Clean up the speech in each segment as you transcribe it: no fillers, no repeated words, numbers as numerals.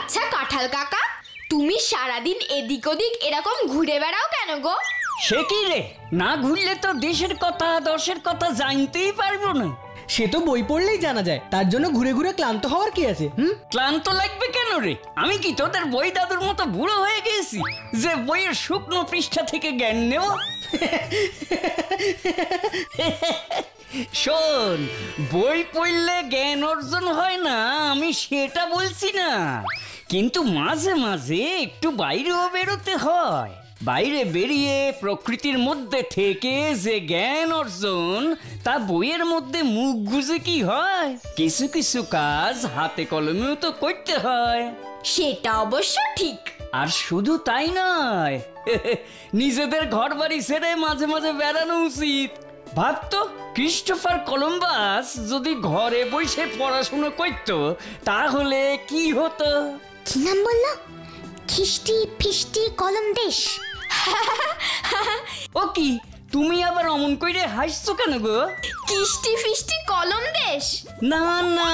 আচ্ছা কাঁঠাল কাকা, তুমি সারাদিন এদিক ওদিক এরকম ঘুরে বেড়াও কেন গো? সে কি রে, না ঘুরলে তো দেশের কথা দশের কথা জানতেই পারবো না। সে তো বই পড়লেই জানা যায়, তার জন্য ঘুরে ঘুরে ক্লান্ত হওয়ার কি আছে? ক্লান্ত লাগবে কেন রে? আমি কি তোদের বই দাদুর মতো বুড়ো হয়ে গেছি যে বইয়ের শুকনো পৃষ্ঠা থেকে জ্ঞান নেব? শোন, বই পড়লে জ্ঞান অর্জন হয় না আমি সেটা বলছি না, কিন্তু মাঝে মাঝে একটু বাইরেও বেরোতে হয়। বাইরে বেরিয়ে প্রকৃতির মধ্যে থেকে যে জ্ঞান অর্জন, তা বইয়ের মধ্যে মুখ গুজে কি হয়? কিছু কিছু কাজ হাতে কলমেও তো করতে হয়। সেটা অবশ্য ঠিক। আর শুধু তাই নয়, নিজেদের ঘর বাড়ি ছেড়ে মাঝে মাঝে বেড়ানো উচিত। ভাবতো ক্রিস্টোফার কলম্বাস যদি ঘরে বসে পড়াশুনো করতো তাহলে কি হতো? কি নাম বললো? খিস্টি ফিস্টি কলম দেশ। ও কি, তুমি আবার অমন কইরে হাসছো কেন গো? কিস্টি ফিস্টি কলম দেশ? না না,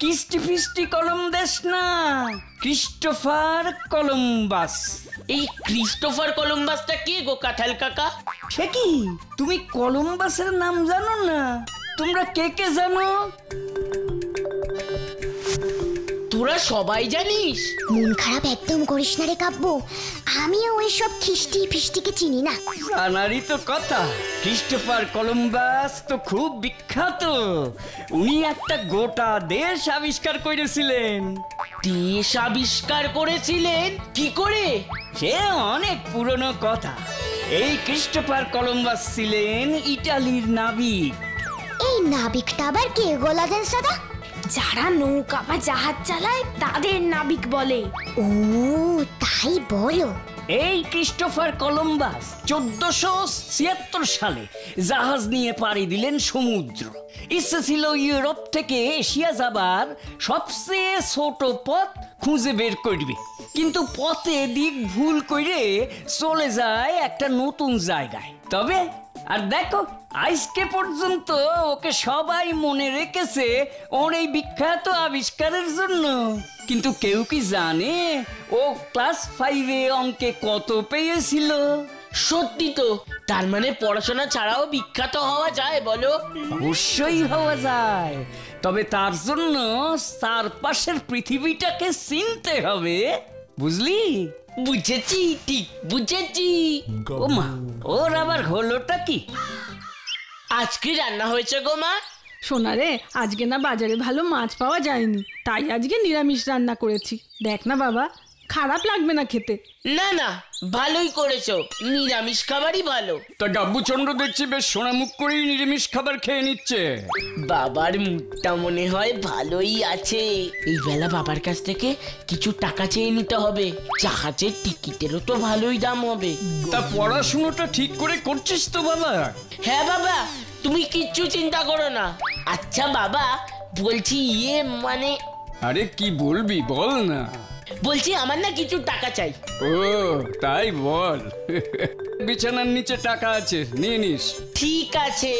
কিস্টি ফিস্টি কলম দেশ না, ক্রিস্টোফার কলম্বাস। এই ক্রিস্টোফার কলম্বাসটা কে গো কাঁঠাল কাকা? সে কি, তুমি কলম্বাসের নাম জানো না? তোমরা কে কে জানো? তোরা সবাই জানিস? মন খারাপ একদম করিস না রে কাব্য, আমিও ওইসব খিস্টি ফিস্টিকে চিনি না। জানারই তো কথা, ক্রিস্টোফার কলম্বাস তো খুব বিখ্যাত। উনি একটা গোটা দেশ আবিষ্কার করেছিলেন। দেশ আবিষ্কার করেছিলেন কি করে? সে অনেক পুরনো কথা। এই ক্রিস্টোফার কলম্বাস ছিলেন ইটালির নাবিক। এই নাবিকটা আবার কে গোলাদেন সাদা? যারা নৌকা বা জাহাজ চালায় তাদের নাবিক বলে। ও তাই বলো। এই ক্রিস্টোফার কলম্বাস 1476 সালে জাহাজ নিয়ে পাড়ি দিলেন সমুদ্র। ইচ্ছে ছিল ইউরোপ থেকে এশিয়া যাবার সবচেয়ে ছোট পথ খুঁজে বের করবে, কিন্তু পথে দিক ভুল করে চলে যায় একটা নতুন জায়গায়। তবে আর দেখো, আজকে পর্যন্ত ওকে সবাই মনে রেখেছে ওর এই বিখ্যাত আবিষ্কারের জন্য। কিন্তু কেউ কি জানে ও ক্লাস 5-এ অঙ্কে কত পেয়েছিল? সত্যি তো, তার মানে পড়াশোনা ছাড়াও বিখ্যাত হওয়া যায় বলো? অবশ্যই হওয়া যায়, তবে তার জন্য চারপাশের পৃথিবীটাকে চিনতে হবে, বুঝলি? বুঝেছি, ঠিক বুঝেছি। ওমা, ওর আবার হলোটা কি? আজকে রান্না হয়েছে গো মা? সোনা রে, আজকে না বাজারে ভালো মাছ পাওয়া যায়নি, তাই আজকে নিরামিষ রান্না করেছি। দেখ না বাবা, খারাপ লাগবে না খেতে। না না, ভালোই করেছো, নিরামিষ খাবারই ভালো। তা গাব্বুচন্দ্র দেখছি বেশ সোনামুখ করেই নিরামিষ খাবার খেয়ে নিচ্ছে। বাবার মুখটা মনে হয় ভালোই আছে। এই বেলা বাবার কাছ থেকে কিছু টাকা চেয়ে নিতে হবে, জাহাজের টিকিটেরও তো ভালোই দাম হবে। তা পড়াশুনোটা ঠিক করে করছিস তো বাবা? হ্যাঁ বাবা, তুমি কিচ্ছু চিন্তা করো না। আচ্ছা বাবা, বলছি মানে আরে কি বলবি বল না। বলছি আমার না কিছু টাকা চাই। ও তাই বল। বিছানার নিচে টাকা আছে, নিয়ে নিস। ঠিক আছে।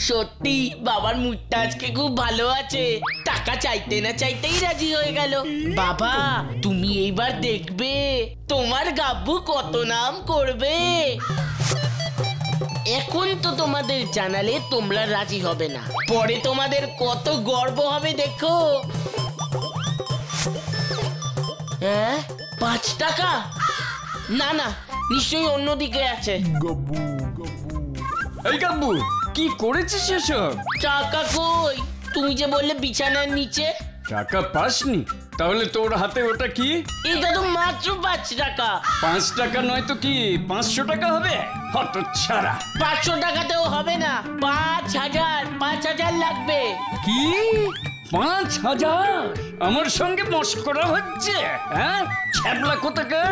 সত্যি বাবার মুডটা আজকে খুব ভালো আছে, টাকা চাইতে না চাইতেই রাজি হয়ে গেল। বাবা তুমি এইবার দেখবে তোমার গাব্বু কত নাম করবে। এখন তো তোমাদের জানালে তোমরা রাজি হবে না, পরে তোমাদের কত গর্ব হবে দেখো। হ্যাঁ, 5 টাকা? না না, নিশ্চয়ই অন্যদিকে আছে। এই গাব্বু, কি করেছিস এসব? টাকা কই? তুমি যে বললে বিছানার নিচে। টাকা পাসনি? তাহলে তোর হাতে ওটা কি? এটা তো মাত্র 5 টাকা। 5 টাকা নয় তো কি 500 টাকা হবে? হতচ্ছাড়া। 500 টাকাতেও হবে না, 5000 লাগবে। কি 5000? আমার সঙ্গে মস্করা হচ্ছে? হ্যাঁ, ছ্যাবলা কোথাকার।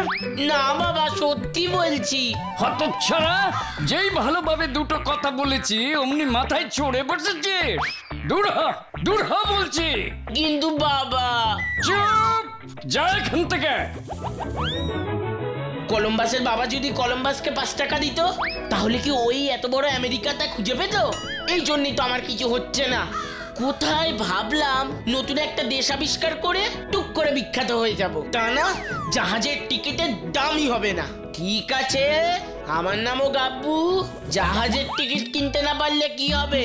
না বাবা, সত্যি বলছি। হতচ্ছাড়া, যেই ভালোভাবে দুটো কথা বলেছি অমনি মাথায় চড়ে বসেছিস। দূর হ, দূর হ বলছি। কিন্তু বাবা। চুপ, যা এখান থেকে। কলম্বাসের বাবা যদি কলম্বাসকে 5 টাকা দিত, তাহলে কি ওই এত বড় আমেরিকাটা খুঁজে পেত? এই জন্যই তো আমার কিছু হচ্ছে না। কোথায় ভাবলাম নতুন একটা দেশ আবিষ্কার করে টুক করে বিখ্যাত হয়ে যাব, তা না জাহাজের টিকিটের দামই হবে না। ঠিক আছে, আমার নামও গাব্বু। জাহাজের টিকিট কিনতে না পারলে কি হবে,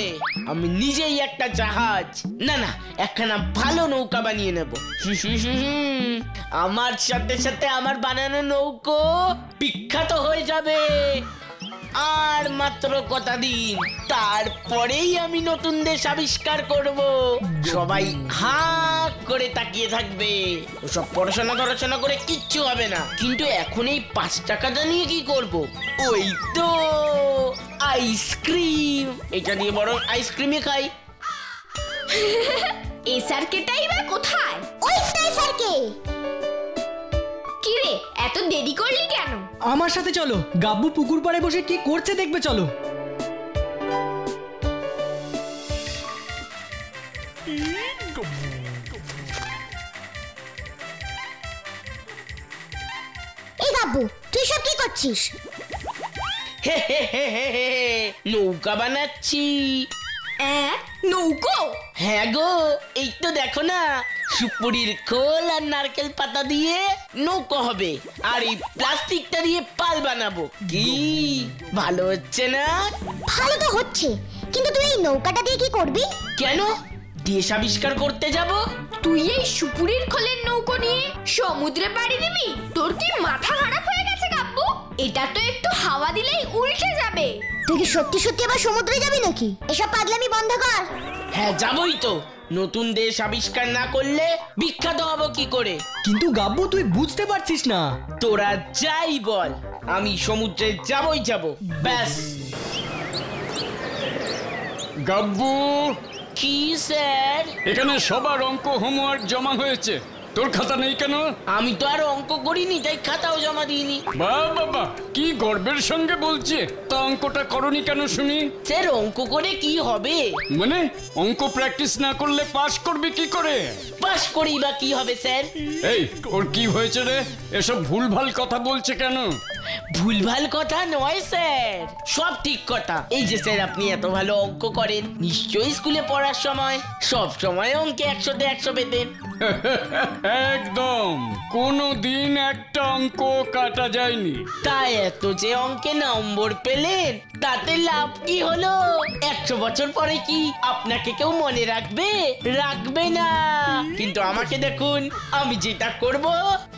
আমি নিজেই একটা জাহাজ না না একখানা ভালো নৌকা বানিয়ে নেব। আমার সাথে সাথে আমার বানানো নৌকো বিখ্যাত হয়ে যাবে। আর মাত্র কটা দিন, তারপরেই আমি নতুন দেশ আবিষ্কার করব। সবাই হা করে তাকিয়ে থাকবে। ওসব পড়াশোনা করে কিচ্ছু হবে না। কিন্তু এখন এই 5 টাকাটা নিয়ে কি করব? ওই তো আইসক্রিম। এটা দিয়ে বরং আইসক্রিমই খাই। এসআরকেটাই বা কোথায়? ওই তো স্যারকে। কি রে, এত দেরি করলি কেন? আমার সাথে চলো, গাব্বু পুকুর পাড়ে বসে কি করছে দেখবে, চলো। এই গাব্বু, তুই সব কি করছিস? নৌকা বানাচ্ছি। নৌকো? হ্যাঁ গো, এই তো দেখো না, সুপুরির খোল আর নারকেল পাতা দিয়ে নৌকো হবে, আর এই প্লাস্টিকটা দিয়ে পাল বানাবো। কি ভালো হচ্ছে না? ভালো তো হচ্ছে, কিন্তু তুই এই নৌকাটা দিয়ে কি করবি? কেন? দেশ আবিষ্কার করতে যাব। তুই এই সুপুরির খোলের নৌকো নিয়ে সমুদ্রে পাড়ি দিবি? তোর কি মাথা খারাপ হয়ে গেছে গাব্বু? এটা তো একটু হাওয়া দিলেই উল্টে যাবে। তুই কি সত্যি সত্যি আবার সমুদ্রে যাবি নাকি? এসব পাগলামি বন্ধ কর। হ্যাঁ যাবই তো। নতুন দেশ আবিষ্কার না করলে বিখ্যাত হব কি করে? কিন্তু গাব্বু, তুই বুঝতে পারছিস না। তোরা যাই বল, আমি সমুদ্রে যাবই যাব, ব্যাস। গাব্বু, কি স্যার? এখানে সবার অঙ্ক হোমওয়ার্ক জমা হয়েছে, তোর খাতা নেই কেন? আমি তো আর অঙ্ক করিনি, তাই খাতাও জমা দিইনি। বাবা, কি গর্বের সঙ্গে বলছে। তা অঙ্কটা করনি কেন শুনি? স্যার অঙ্ক করে কি হবে? মানে অঙ্ক প্র্যাকটিস না করলে পাস করবি কি করে? পাস করি বা কি হবে স্যার? এই, ওর কি হয়েছে রে? এসব ভুলভাল কথা বলছে কেন? ভুলভাল কথা নয় স্যার, সব ঠিক কথা। এই যে স্যার, আপনি এত ভালো অঙ্ক করেন, নিশ্চয়ই স্কুলে পড়ার সময় সব সময় অঙ্কে 100তে 100 পেতেন। একদম, কোনোদিন একটা অঙ্ক কাটা যায়নি। তাই এত যে অঙ্কে নম্বর পেলেন, তাতে লাভ কি হলো? 100 বছর পরে কি আপনাকে কেউ মনে রাখবে? রাখবে না। কিন্তু আমাকে দেখুন, আমি যেটা করব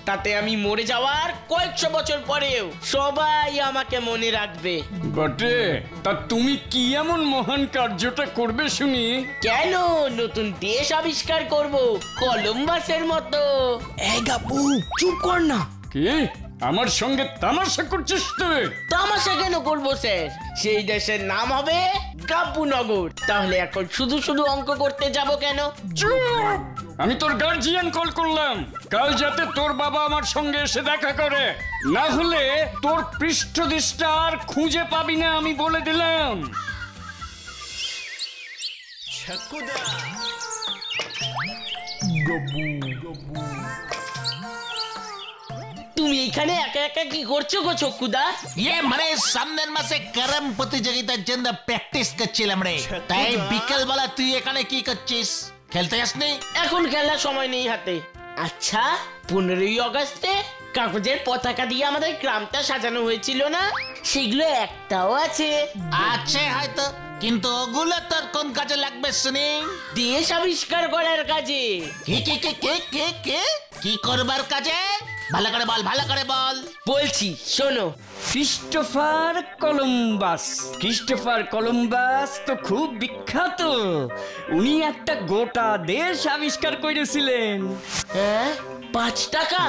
তাতে আমি মরে যাওয়ার কয়েকশো বছর পরেও সবাই আমাকে মনে রাখবে। বটে, তা তুমি কি এমন মহান কার্যটা করবে শুনি? কেন? নতুন দেশ আবিষ্কার করব, কলম্বাসের মতো। এই গাব্বু, চুপ কর না। কি আমার সঙ্গে তামাশা করছিস তুই? তামাশা কেন করবো স্যার? সেই দেশের নাম হবে গাব্বুনগর। তাহলে এখন শুধু শুধু অঙ্ক করতে যাব কেন? চুপ! আমি তোর গার্জিয়ান কল করলাম, কাল যাতে তোর বাবা আমার সঙ্গে এসে দেখা করে, না হলে তোর পৃষ্ঠদেশটা আর খুঁজে পাবি না, আমি বলে দিলাম। তুমি এখানে একা একা কি করছো গো চক্ষুদা? মানে সামনের মাসে ক্যারাম প্রতিযোগিতার জন্য প্র্যাকটিস করছিলাম রে। তাই বিকেল বেলা তুই এখানে কি করছিস? খেলতে আসনি? এখন খেলার সময় নেই হাতে। আচ্ছা, 15ই আগস্টে কাগজের পতাকা দিয়ে আমাদের গ্রামটা সাজানো হয়েছিল না? সেগুলো একটাও আছে? আছে হয়তো, কিন্তু ওগুলো তোর কোন কাজে লাগবে শুনি? দেশ আবিষ্কার করার কাজে। কে কে কে কে কে কে কি করবার কাজে? ভালো করে বল, ভালো করে বল। বলছি শোনো। Christopher Columbus. ক্রিস্টোফার কলম্বাস তো খুব বিখ্যাত। উনি একটা গোটা দেশ আবিষ্কার করেছিলেন। হ্যাঁ, 5 টাকা?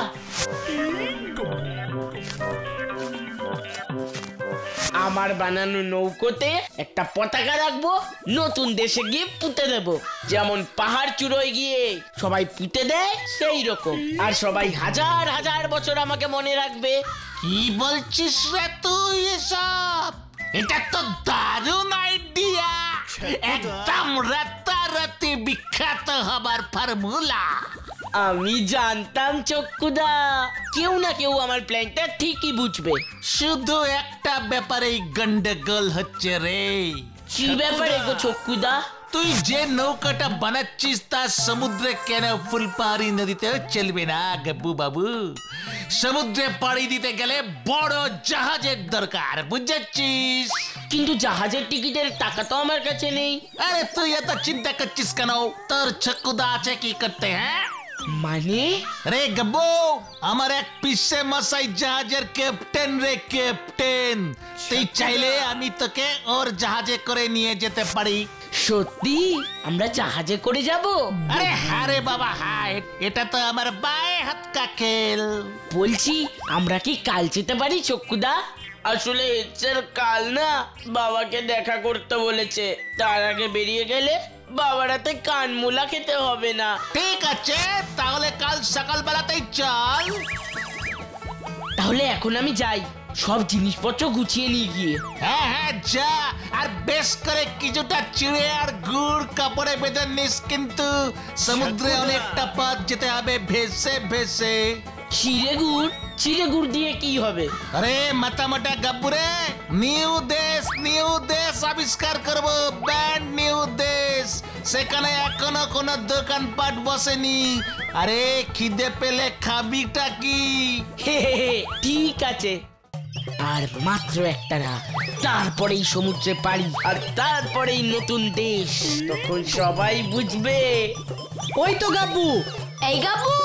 আমার বানানো নৌকোতে একটা পতাকা রাখবো, নতুন দেশে গিয়ে পুঁতে দেবো। যেমন পাহাড় চূড়োয় গিয়ে সবাই পুঁতে দেয় সেই রকম। আর সবাই হাজার হাজার বছর আমাকে মনে রাখবে। কি বলছিস রে তুই এসব? এটা তো দারুণ আইডিয়া, একদম রাতারাতি বিখ্যাত হবার ফর্মুলা। আমি জানতাম চক্ষুদা, কেউ না কেউ আমার প্ল্যানটা ঠিকই বুঝবে। শুধু একটা ব্যাপারেই গন্ডগোল হচ্ছে রে। কি ব্যাপারে গো চক্ষুদা? তুই যে নৌকাটা বানাচ্ছিস তা সমুদ্রে কেন ফুলপাহাড়ি নদীতেও চলবে না গব্বু বাবু। সমুদ্রে পাড়ি দিতে গেলে বড় জাহাজের দরকার, বুঝেছিস? কিন্তু জাহাজের টিকিটের টাকা তো আমার কাছে নেই। আরে তুই এত চিন্তা করছিস কেন? তোর চক্কুদা আছে কি করতে, হ্যাঁ? মানে রে গব্বু, আমার এক পিসে মশাই জাহাজের ক্যাপ্টেন রে, ক্যাপ্টেন। তুই চাইলে আমি তোকে ওর জাহাজে করে নিয়ে যেতে পারি। সত্যি আমরা জাহাজে করে যাব? আরে হ্যাঁ রে বাবা, হ্যাঁ, এটা তো আমার বায়ে হাত কা খেল। বলছি আমরা কি কাল যেতে পারি চক্কুদা? আসলে স্যার কাল না বাবাকে দেখা করতে বলেছে, তার আগে বেরিয়ে গেলে বাবার হাতে কানমুলা খেতে হবে না। ঠিক আছে, তাহলে কাল সকালবেলাতেই চল। তাহলে এখন আমি যাই, সব জিনিসপত্র গুছিয়ে নিয়ে গিয়ে। হ্যাঁ হ্যাঁ যা, আর বেশ করে কিছুটা চিড়ে আর গুড় কাপড়ে বেঁধে নিস, কিন্তু সমুদ্রে অনেকটা পথ যেতে হবে ভেসে ভেসে। চিড়ে গুড় দিয়ে কি হবে? আরে মাথা মোটা গব্বুরে, নিউ দেশ আবিষ্কার করবো, ব্র্যান্ড নিউ দেশ। সেখানে এখনো কোনো দোকানপাট বসেনি। আরে খিদে পেলে খাবিটা কি? ঠিক আছে, আর মাত্র একটা রাত, তারপরেই সমুদ্রে পাড়ি, আর তারপরেই নতুন দেশ। তখন সবাই বুঝবে। ওই তো গাব্বু। এই গাব্বু,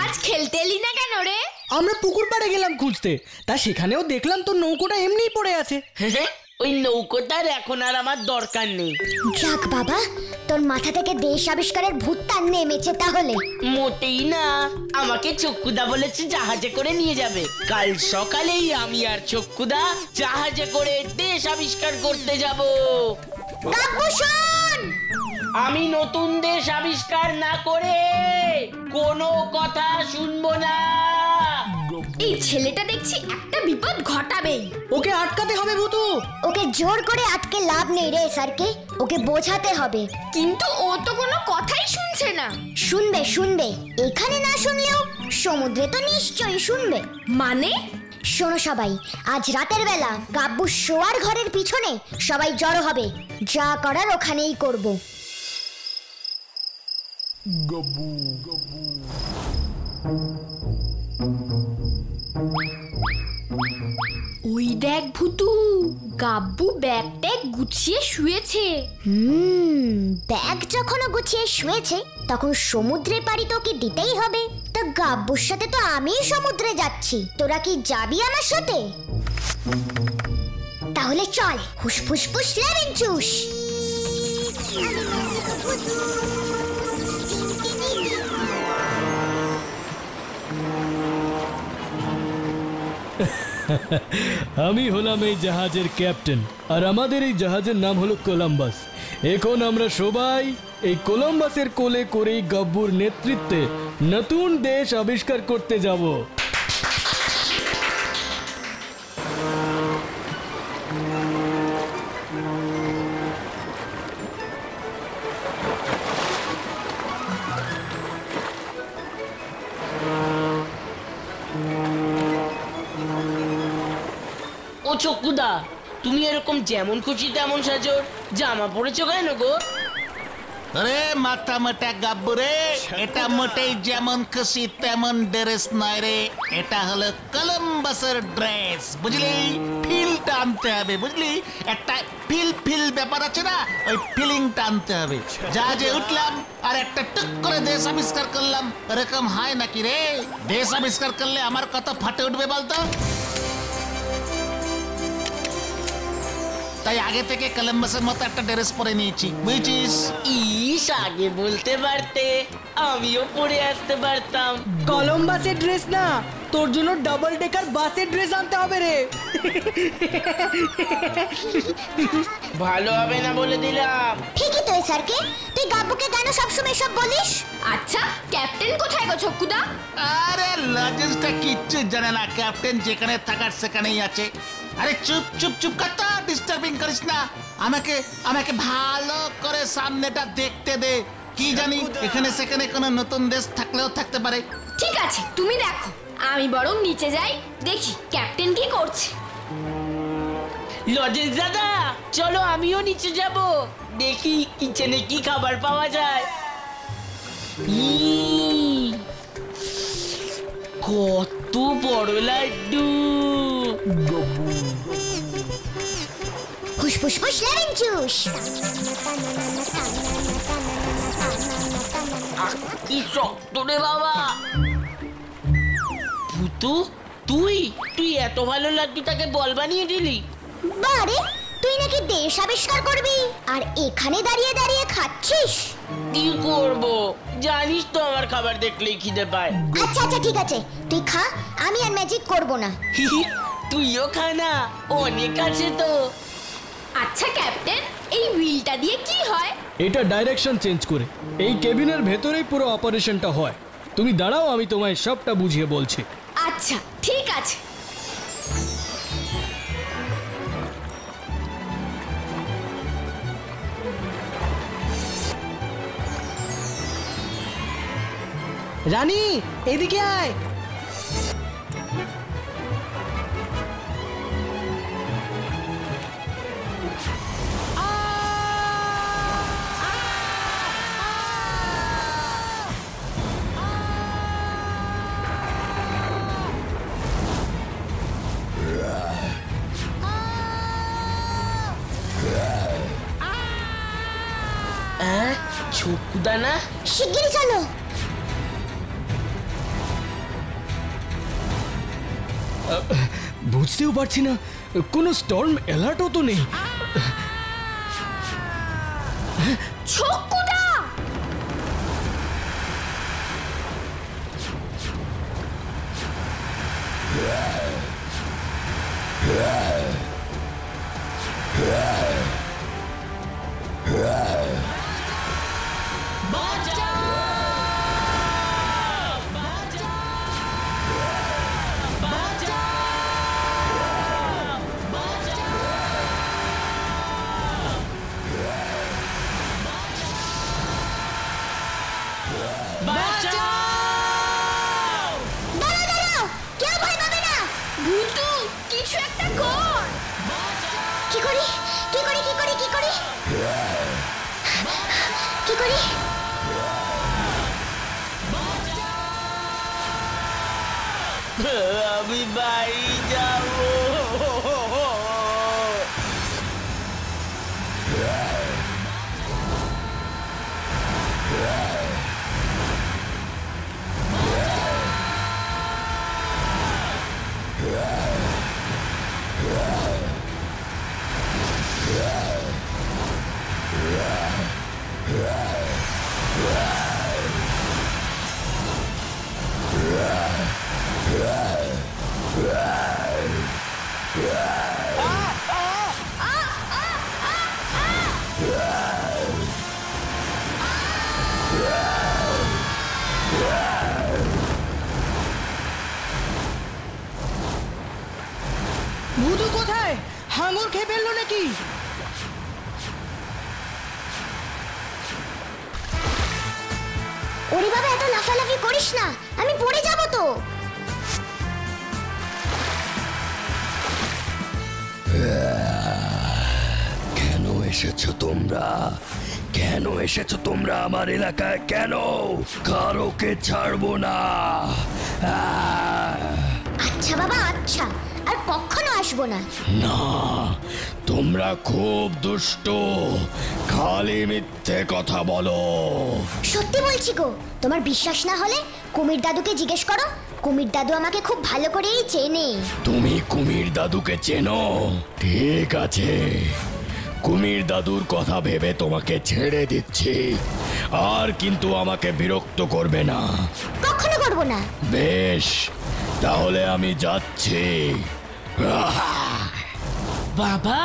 আজ খেলতে এলি না কেন রে? আমরা পুকুর পাড়ে গেলাম খুঁজতে, তা সেখানেও দেখলাম তোর নৌকোটা এমনিই পড়ে আছে। ওই নৌকোটার এখন আর আমার দরকার নেই। যাক বাবা, তোর মাথা থেকে দেশ আবিষ্কারের ভূতটা নেমেছে তাহলে। মোটেই না, আমাকে চক্কুদা বলেছে জাহাজে করে নিয়ে যাবে। কাল সকালেই আমি আর চক্কুদা জাহাজে করে দেশ আবিষ্কার করতে যাব। গাব্বু শোন, আমি নতুন দেশ আবিষ্কার না করে কোনো কথা শুনবো না। এই ছেলেটা দেখছি একটা বিপদ ঘটাবেই। ওকে আটকাতে হবে ভূতু। ওকে জোর করে আটকে লাভ নেই রে স্যারকে, ওকে বোঝাতে হবে। কিন্তু ও তো কোনো কথাই শুনছে না। শুনবে শুনবে, এখানে না শুনলেও সমুদ্রে তো নিশ্চয়ই শুনবে। মানে? শোনো সবাই, আজ রাতের বেলা গাব্বু শোয়ার ঘরের পিছনে সবাই জড়ো হবে, যা করার ওখানেই করব। ওই দেখ ভুতু, গাব্বু ব্যাগ ট্যাগ গুছিয়ে শুয়েছে। ব্যাগ যখন গুছিয়ে শুয়েছে, তখন সমুদ্রে পাড়ি তো ওকে দিতেই হবে। তা গাব্বুর সাথে তো আমিই সমুদ্রে যাচ্ছি, তোরা কি যাবি আমার সাথে? তাহলে চল, হুসফুস ফুস লেমন জুস। আমি হলাম এই জাহাজের ক্যাপ্টেন, আর আমাদের এই জাহাজের নাম হলো কলম্বাস। এখন আমরা সবাই এই কলম্বাসের কোলে করেই গাব্বুর নেতৃত্বে নতুন দেশ আবিষ্কার করতে যাব। ও চক্কুদা, তুমি এরকম যেমন খুশি তেমন সাজোর জামা পরেছো কেন গো? আরে মাথা মোটা গাব্বুরে, এটা মোটেই যেমন খুশি তেমন ড্রেস নয় রে, এটা হলো কলম্বাসের ড্রেস, বুঝলি? ফিলটা আনতে হবে, বুঝলি? একটা ফিল ব্যাপার আছে না, ওই ফিলিংটা আনতে হবে। জাহাজে উঠলাম আর একটা টুক করে দেশ আবিষ্কার করলাম, এরকম হয় নাকি রে? দেশ আবিষ্কার করলে আমার কত ফাটে উঠবে বলতো? তাই আগে থেকে কলম্বাসের মতো একটা ড্রেস পরে নিয়েছি, বুঝছিস? ইস, আগে বলতে পারতে, আমিও পরে আসতে পারতাম। কলম্বাসের ড্রেস না, তোর জন্য ডাবল ডেকার বাসের ড্রেস আনতে হবে রে। ভালো হবে না বলে দিলাম। ঠিকই তো স্যারকে, তুই গাব্বুকে কেন সবসময় সব বলিস? আচ্ছা, ক্যাপ্টেন কোথায় গো চক্কুদা? আরে লজেন্সটা কিচ্ছু জানে না, ক্যাপ্টেন যেখানে থাকার সেখানেই আছে। আরে চুপ চুপ চুপ কথা, ডিস্টার্বিং করিস না। আমাকে ভালো করে সামনেটা দেখতে দে। কি জানি এখানে সেখানে কোনো নতুন দেশ থাকলেও থাকতে পারে। ঠিক আছে, তুমি দেখো, আমি বরং নিচে যাই, দেখি ক্যাপ্টেন কি করছে। লজেন্স দাদা, চলো আমিও নিচে যাব, দেখি কিচেনে কি খাবার পাওয়া যায়। কত বড় লাড্ডু! ফুসফুস ফুস লেমন জুস। কি শক্ত রে বাবা! ভূতু, তুই এত ভালো লাড্ডুটাকে বল বানিয়ে দিলি? বারে, তুই নাকি দেশ আবিষ্কার করবি আর এখানে দাঁড়িয়ে দাঁড়িয়ে খাচ্ছিস? কি করব, জানিস তো আমার খাবার দেখলেই খিদে পায়। আচ্ছা আচ্ছা ঠিক আছে, তুই খা, আমি আর ম্যাজিক করব না। তুইও খা না, অনেক আছে তো। আচ্ছা ক্যাপ্টেন, এই হুইলটা দিয়ে কি হয়? এটা ডাইরেকশন চেঞ্জ করে এই কেবিনের ভেতরেই পুরো অপারেশনটা হয়। তুমি দাঁড়াও, আমি তোমায় সবটা বুঝিয়ে বলছি। আচ্ছা ঠিক আছে। রানী, এদিকে আয়। ছোকুদানা, শিগগিরই চলো। বুঝতেও পারছি না, কোনো স্টর্ম অ্যালার্টও তো নেই। ছক্কুদা! দাঁড়াও দাঁড়াও, কেউ ভয় পাবে না। ভূতু, কিছু একটা কর। কি করি কি করি কি করি কি করি কি করি? আমি বাড়ি যাবো। ভুতু কোথায়? হাঙর খেয়ে ফেললো নাকি? ওরে বাবা, এত লাফালাফি করিস না, আমি পড়ে যাব তো। কেন এসেছো তোমরা? কেন এসেছো তোমরা আমার এলাকায়? কেন? কারোকে ছাড়বো না। আচ্ছা বাবা আচ্ছা, আর কখনো আসবো না। না, তোমরা খুব দুষ্ট, খালি মিথ্যে কথা বলো। সত্যি বলছি গো, তোমার বিশ্বাস না হলে কুমির দাদুকে জিজ্ঞেস করো। কুমির দাদু আমাকে খুব ভালো করেই চেনে। তুমি কুমির দাদুকে চেনো? ঠিক আছে, কুমির দাদুর কথা ভেবে তোমাকে ছেড়ে দিচ্ছি, আর কিন্তু আমাকে বিরক্ত করবে না। কখনো করবো না। বেশ, তাহলে আমি যাচ্ছি। বাবা,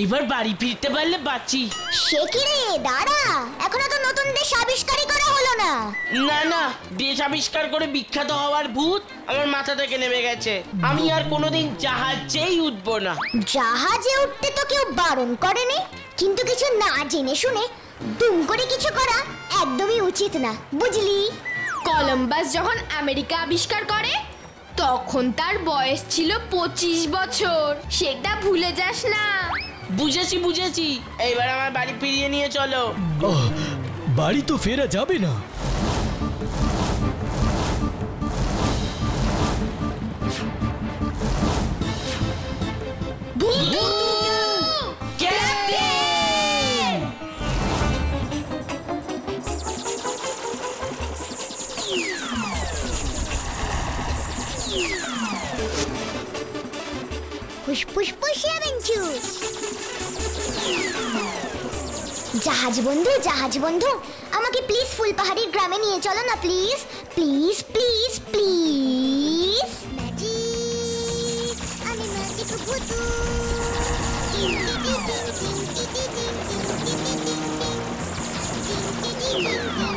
এবার বাড়ি ফিরতে পারলে বাঁচি। সে কি রে, দাঁড়া, এখনো তো নতুন দেশ আবিষ্কারই করা হলো না। না না, দেশ আবিষ্কার করে বিখ্যাত হওয়ার ভূত আমার মাথা থেকে নেমে গেছে। আমি আর কোনোদিন জাহাজেই উঠবো না। জাহাজে উঠতে তো কেউ বারণ করেনি, কিন্তু কিছু না জেনে শুনে দুম করে কিছু করা একদমই উচিত না, বুঝলি? কলম্বাস যখন আমেরিকা আবিষ্কার করে তখন তার বয়স ছিল 25 বছর, সেটা ভুলে যাস না। বুঝেছি বুঝেছি, এইবার আমার বাড়ি ফিরিয়ে নিয়ে চলো। আহ, বাড়ি তো ফেরা যাবে না। ফুসফুসফুসিয়া বেঞ্চু। জাহাজ বন্ধু, জাহাজ বন্ধু, আমাকে প্লিজ ফুলপাহাড়ির গ্রামে নিয়ে চলো না, please please please please. Magic, আমি ম্যাজিক ভূতু। টিং টিং টিং টিং টিং টিং টিং টিং টিং টিং টিং টিং টিং টিং টিং।